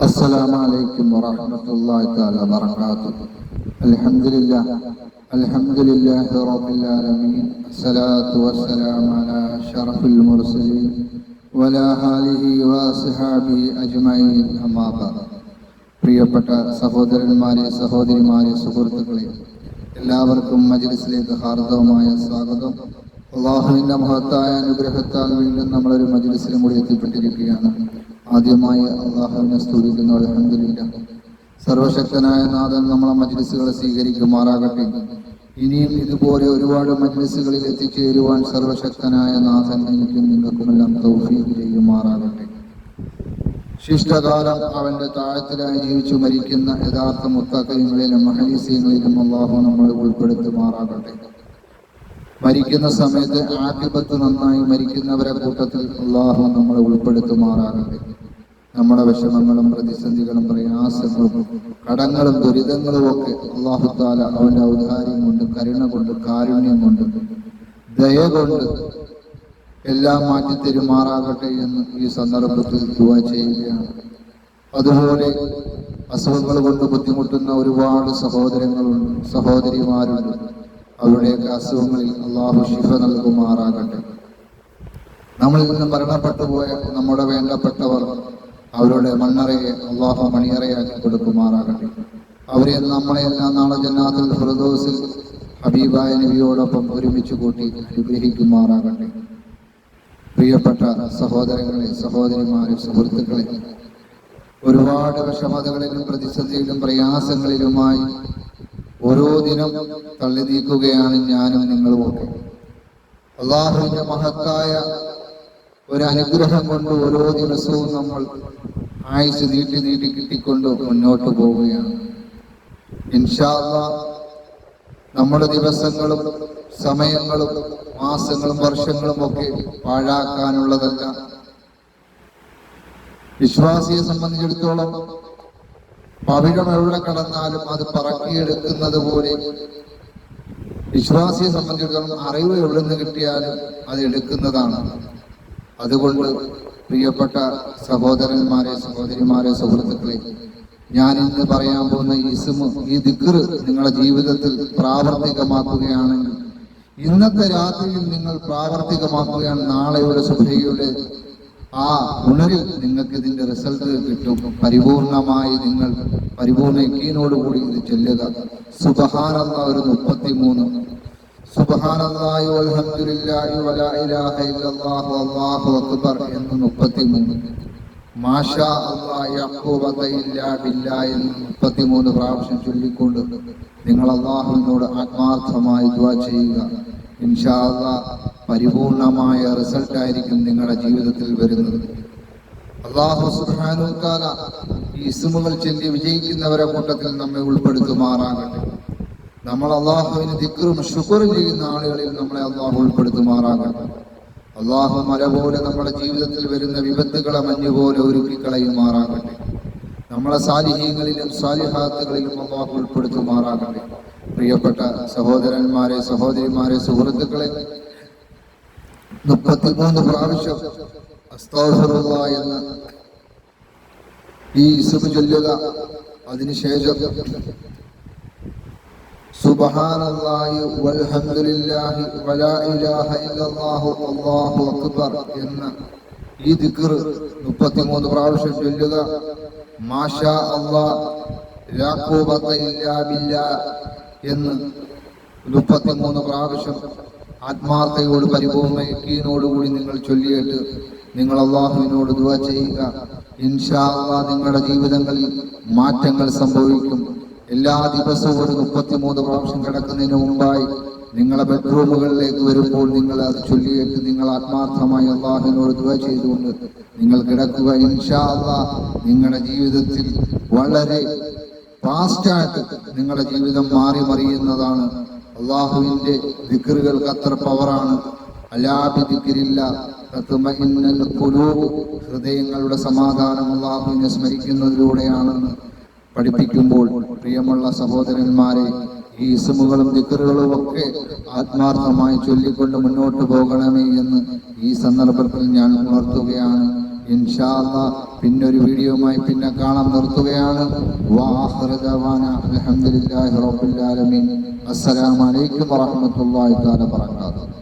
السلام عليكم ورحمة الله تعالى وبركاته. الحمد لله رب العالمين. الصلاة والسلام على أشرف المرسلين وعلى آله وصحبه أجمعين. أما بعد. പ്രിയപ്പെട്ട സഹോദരന്മാരെ, സഹോദരിമാരെ, സുഹൃത്തുക്കളെ, എല്ലാവർക്കും മജ്‌ലിസിലേക്ക് ഹാർദവമായ സ്വാഗതം. അല്ലാഹുവിന്റെ മഹത്തായ അനുഗ്രഹത്താൽ വീണ്ടും നമ്മളൊരു മജ്‌ലിസിലും കൂടി എത്തിപ്പെട്ടിരിക്കുകയാണ്. ആദ്യമായി അല്ലാഹുവിനെ സ്തുതിക്കുന്നു. അൽഹംദുലില്ലാഹ്. സർവശക്തനായ നാഥൻ നമ്മളെ മജ്‌ലിസുകളെ സ്വീകരിക്കുമാറാകട്ടെ. ഇനിയും ഇതുപോലെ ഒരുപാട് മജ്‌ലിസുകളിൽ എത്തിച്ചേരുവാൻ സർവശക്തനായ നാഥൻ എനിക്കും നിങ്ങൾക്കുമെല്ലാം തൗഫീഖ് ചെയ്യുമാറാകട്ടെ. ശിഷ്ടകാലം അവന്റെ താഴത്തിലായി ജീവിച്ചു മരിക്കുന്ന യഥാർത്ഥ മുത്തഖീങ്ങളിലും മുഖ്ലിസീങ്ങളിലും അല്ലാഹു നമ്മളെ ഉൾപ്പെടുത്തുമാറാകട്ടെ. മരിക്കുന്ന സമയത്ത് ആഖിബത്ത് നന്നായി മരിക്കുന്നവരെ കൂട്ടത്തിൽ അല്ലാഹു നമ്മളെ ഉൾപ്പെടുത്തുമാറാകട്ടെ. നമ്മുടെ വിഷമങ്ങളും പ്രതിസന്ധികളും പ്രയാസങ്ങളും കടങ്ങളും ദുരിതങ്ങളും ഒക്കെ അല്ലാഹു തആല അവന്റെ ഔദാര്യം കൊണ്ട്, കരുണ കൊണ്ട്, കാരുണ്യം കൊണ്ട്, ദയ കൊണ്ട് എല്ലാം മാറ്റി തെരുമാറാകട്ടെ എന്ന് ഈ സന്ദർഭത്തിൽ ദുആ ചെയ്യുകയാണ്. അതുപോലെ അസുഖങ്ങൾ കൊണ്ട് ബുദ്ധിമുട്ടുന്ന ഒരുപാട് സഹോദരങ്ങളുണ്ട്, സഹോദരിമാരുണ്ട്. അവരുടെയൊക്കെ അസുഖങ്ങളിൽ അല്ലാഹു ശിഫ നൽകുമാറാകട്ടെ. നമ്മളിൽ നിന്ന് മരണപ്പെട്ടു പോയ നമ്മുടെ വേണ്ടപ്പെട്ടവർ, അവരുടെ മണ്ണറയെ അല്ലാഹു മണിയറയാക്കി കൊടുക്കുമാറാകട്ടെ. അവരെ നമ്മളെല്ലാം നാളെ ജന്നാത്തുൽ ഫിർദൗസിൽ ഹബീബായ നബിയോടൊപ്പം ഒരുമിച്ച് കൂട്ടി അനുഗ്രഹിക്കുമാറാകട്ടെ. പ്രിയപ്പെട്ട സഹോദരങ്ങളെ, സഹോദരിമാരെ, സുഹൃത്തുക്കളെ, ഒരുപാട് വിഷമതകളിലും പ്രതിസന്ധിയിലും പ്രയാസങ്ങളിലുമായി ഓരോ ദിനം തള്ളി നീക്കുകയാണ് ഞാനും നിങ്ങളുമൊക്കെ. അല്ലാഹുവിന്റെ മഹത്തായ ഒരു അനുഗ്രഹം കൊണ്ട് ഓരോ ദിവസവും നമ്മൾ ആയുസ് നീട്ടി കിട്ടിക്കൊണ്ട് മുന്നോട്ട് പോവുകയാണ്. ഇൻഷാ അല്ലാഹ് നമ്മുടെ ദിവസങ്ങളും സമയങ്ങളും മാസങ്ങളും വർഷങ്ങളും ഒക്കെ പാഴാക്കാനുള്ളതല്ല. വിശ്വാസിയെ സംബന്ധിച്ചിടത്തോളം പവിഴം എവിടെ കടന്നാലും അത് പറക്കിയെടുക്കുന്നത് പോലെ വിശ്വാസിയെ സംബന്ധിച്ചിടത്തോളം അറിവ് എവിടെ നിന്ന് കിട്ടിയാലും അത് എടുക്കുന്നതാണ്. അതുകൊണ്ട് പ്രിയപ്പെട്ട സഹോദരന്മാരെ, സഹോദരിമാരെ, സുഹൃത്തുക്കളെ, ഞാൻ ഇന്ന് പറയാൻ പോകുന്ന ഈ ദിക്ർ നിങ്ങളുടെ ജീവിതത്തിൽ പ്രാവർത്തികമാക്കുകയാണെങ്കിൽ, ഇന്നത്തെ രാത്രിയിൽ നിങ്ങൾ പ്രാവർത്തികമാക്കുകയാണ്, നാളെയുടെ സുബഹിയുടെ ആ ഉണരിൽ നിങ്ങൾക്ക് ഇതിന്റെ റിസൾട്ട് കിട്ടും. പരിപൂർണമായി നിങ്ങൾ പരിപൂർണ്ണ യഖീനോടുകൂടി ഇത് ചൊല്ലുക. സുബ്ഹാനല്ലാഹ് ഒരു 33, സുബ്ഹാനല്ലാഹി വൽഹംദുലില്ലാഹി വലാ ഇലാഹ ഇല്ലല്ലാഹു അല്ലാഹു അക്ബർ എന്ന് 33, മാഷാ അല്ലാഹ് യഖൂബത ഇല്ലാ ബില്ലാഹി എന്ന് 33 പ്രാവശ്യം ചൊല്ലിക്കൊണ്ട് നിങ്ങൾ അല്ലാഹുവിനോട് ആത്മാർത്ഥമായി ദുആ ചെയ്യുക. ഇൻഷാ അല്ലാഹ് പരിപൂർണമായ റിസൾട്ട് ആയിരിക്കും നിങ്ങളുടെ ജീവിതത്തിൽ വരുന്നത്. അല്ലാഹു സുബ്ഹാനഹു വ തആല ഈ ഇസ്മുകൾ ചൊല്ലി വിജയിക്കുന്നവരെ കൂട്ടത്തിൽ നമ്മെ ഉൾപ്പെടുത്തുമാറാകട്ടെ. നമ്മൾ അല്ലാഹുവിന് ദിക്റും ശുക്റും ചെയ്യുന്ന ആളുകളിൽ നമ്മളെ അല്ലാഹു ഉൾപ്പെടുത്തുമാറാകട്ടെ. അല്ലാഹു മല പോലെ നമ്മുടെ ജീവിതത്തിൽ വരുന്ന വിപത്തുകളെ മഞ്ഞുപോലെ ഒരുക്കിക്കളയുമാറാകട്ടെ. നമ്മളെ സാലിഹീങ്ങളിലും സാലിഹാത്തുകളിലും അല്ലാഹു ഉൾപ്പെടുത്തുമാറാകട്ടെ. പ്രിയപ്പെട്ട സഹോദരന്മാരെ, സഹോദരിമാരെ, സുഹൃത്തുക്കളെ, 33 പ്രാവശ്യം അസ്തഗ്ഫിറുല്ലാഹ് എന്ന ഈ ഇസ്മു ചൊല്ലുക. അതിനുശേഷം സുബ്ഹാനല്ലാഹി വൽഹംദുലില്ലാഹി വലാ ഇലാഹ ഇല്ലല്ലാഹു അല്ലാഹു അക്ബർ എന്ന ഈ ദിക്ർ 33 പ്രാവശ്യം ചൊല്ലുക. മാഷാ അല്ലാഹ് ലാ ഖുവത ഇല്ലാ ബില്ലാഹ് എന്ന് 33 പ്രാവശ്യം ആത്മാർത്ഥയോട്, പരിപൂർണ്ണ യഖീനോടുകൂടി നിങ്ങൾ ചൊല്ലിയിട്ട് നിങ്ങൾ അല്ലാഹുവിനോട് ദുആ ചെയ്യുക. ഇൻഷാ അല്ലാഹ് നിങ്ങളുടെ ജീവിതങ്ങളിൽ മാറ്റങ്ങൾ സംഭവിക്കും. എല്ലാ ദിവസവും ഒരു 33 പ്രാവശ്യം കിടക്കുന്നതിന് മുമ്പായി നിങ്ങളുടെ ബെഡ്റൂമുകളിലേക്ക് വരുമ്പോൾ നിങ്ങൾ അത് ചൊല്ലിയിട്ട് നിങ്ങൾ ആത്മാർത്ഥമായി അല്ലാഹുവിനോട് ദുആ ചെയ്തുകൊണ്ട് നിങ്ങൾ കിടക്കുക. ഇൻഷാ അല്ലാഹ് നിങ്ങളുടെ ജീവിതത്തിൽ വളരെ ഫാസ്റ്റായിട്ട് നിങ്ങളുടെ ജീവിതം മാറി മറിയുന്നതാണ്. അല്ലാഹുവിന്റെ ദിക്റുകൾക്ക് അത്ര പവറാണ്. അലാ ബിദിക്രില്ലാഹ് തത്മഇന്നുൽ ഖുലൂബ്, ഹൃദയങ്ങളുടെ സമാധാനം അല്ലാഹുവിനെ സ്മരിക്കുന്നതിലൂടെയാണെന്ന് പഠിപ്പിക്കുമ്പോൾ, പ്രിയമുള്ള സഹോദരന്മാരെ, ഈ ഇസ്മുകളും ദിക്റുകളും ഒക്കെ ആത്മാർത്ഥമായി ചൊല്ലിക്കൊണ്ട് മുന്നോട്ട് പോകണമേ എന്ന് ഈ സന്ദർഭത്തിൽ ഞാൻ ഉണർത്തുകയാണ്. ഇൻഷാ അല്ലാഹ് പിന്നൊരു വീഡിയോയുമായി പിന്നെ കാണാൻ നിർത്തുകയാണ്. വആഖിറു ദഅവാന അൽഹംദുലില്ലാഹി റബ്ബിൽ ആലമീൻ. അസ്സലാമു അലൈക്കും വറഹ്മത്തുള്ളാഹി തആല വബറകാതുഹു.